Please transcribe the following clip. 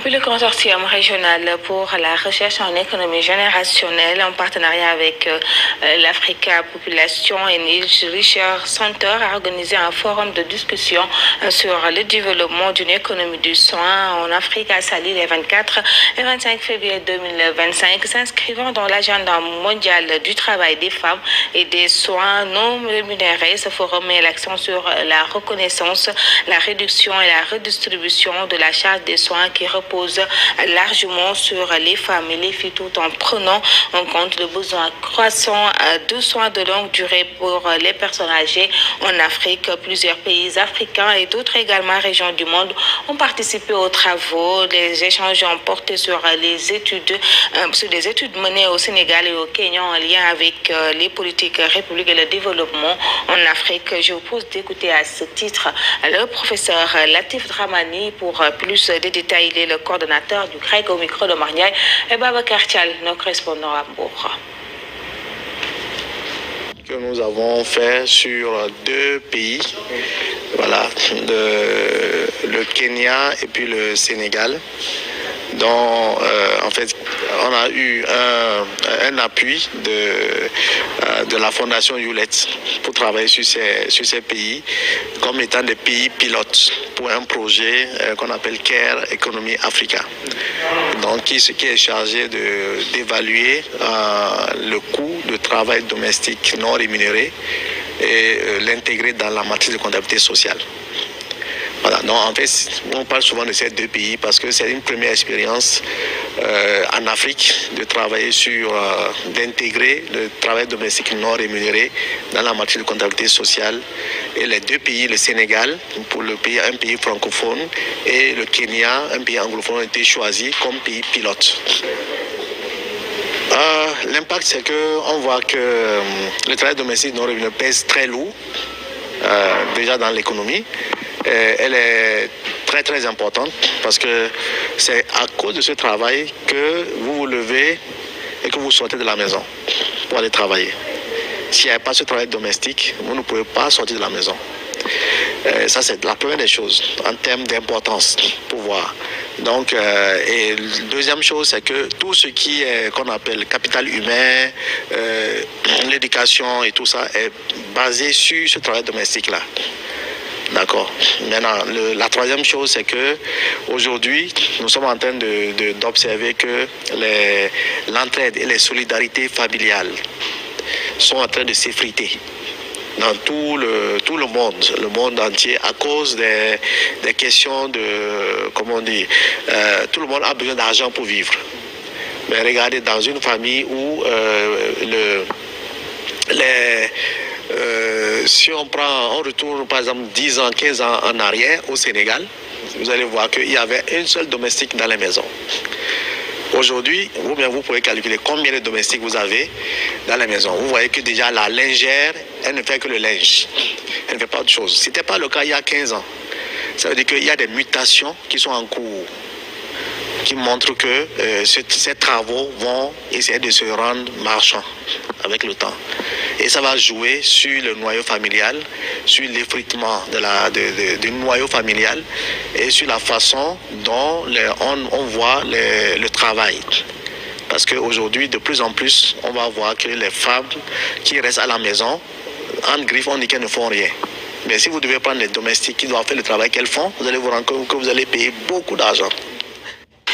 Puis le consortium régional pour la recherche en économie générationnelle en partenariat avec l'Africa Population et Niche Research Center a organisé un forum de discussion sur le développement d'une économie du soin en Afrique à Saly les 24 et 25 février 2025, s'inscrivant dans l'agenda mondial du travail des femmes et des soins non rémunérés. Ce forum met l'accent sur la reconnaissance, la réduction et la redistribution de la charge des soins qui repose largement sur les femmes et les filles tout en prenant en compte le besoin croissant de soins de longue durée pour les personnes âgées en Afrique. Plusieurs pays africains et d'autres également régions du monde ont participé aux travaux. Les échanges ont porté sur les études menées au Sénégal et au Kenya en lien avec les politiques républiques et le développement en Afrique. Je vous propose d'écouter à ce titre le professeur Latif Dramani pour plus de détails. Il est le coordonnateur du CREC au micro de Marniaï et Babacar Tchal, nos correspondants à Mbour. Que nous avons fait sur deux pays, voilà, le Kenya et puis le Sénégal, dont en fait on a eu un appui de la fondation Hewlett pour travailler sur ces pays comme étant des pays pilotes pour un projet qu'on appelle Care Economy Africa. Donc qui est chargé d'évaluer le coût de travail domestique non rémunéré et l'intégrer dans la matrice de comptabilité sociale. Voilà, donc en fait, on parle souvent de ces deux pays parce que c'est une première expérience en Afrique de travailler d'intégrer le travail domestique non rémunéré dans la matière de comptabilité sociale. Et les deux pays, le Sénégal, pour un pays francophone, et le Kenya, un pays anglophone, ont été choisis comme pays pilote. L'impact, c'est qu'on voit que le travail domestique non rémunéré pèse très lourd, déjà dans l'économie. Elle est très très importante parce que c'est à cause de ce travail que vous vous levez et que vous sortez de la maison pour aller travailler. S'il n'y avait pas ce travail domestique, vous ne pouvez pas sortir de la maison. Ça, c'est la première des choses en termes d'importance pour voir. Donc, et la deuxième chose, c'est que tout ce qui est qu'on appelle capital humain, l'éducation et tout ça est basé sur ce travail domestique-là. D'accord. Maintenant, la troisième chose, c'est que aujourd'hui, nous sommes en train d'observer que l'entraide et les solidarités familiales sont en train de s'effriter dans tout le monde entier à cause des questions de, comment on dit, tout le monde a besoin d'argent pour vivre. Mais regardez, dans une famille où si on retourne par exemple 10 ans, 15 ans en arrière au Sénégal, vous allez voir qu'il y avait une seule domestique dans la maison. Aujourd'hui, vous pouvez calculer combien de domestiques vous avez dans la maison. Vous voyez que déjà la lingère, elle ne fait que le linge. Elle ne fait pas autre chose. Ce n'était pas le cas il y a 15 ans. Ça veut dire qu'il y a des mutations qui sont en cours, qui montrent que ces travaux vont essayer de se rendre marchands avec le temps. Et ça va jouer sur le noyau familial, sur l'effritement du noyau familial et sur la façon dont on voit le travail. Parce qu'aujourd'hui, de plus en plus, on va voir que les femmes qui restent à la maison, en griffe, on dit qu'elles ne font rien. Mais si vous devez prendre les domestiques qui doivent faire le travail qu'elles font, vous allez vous rendre compte que vous allez payer beaucoup d'argent.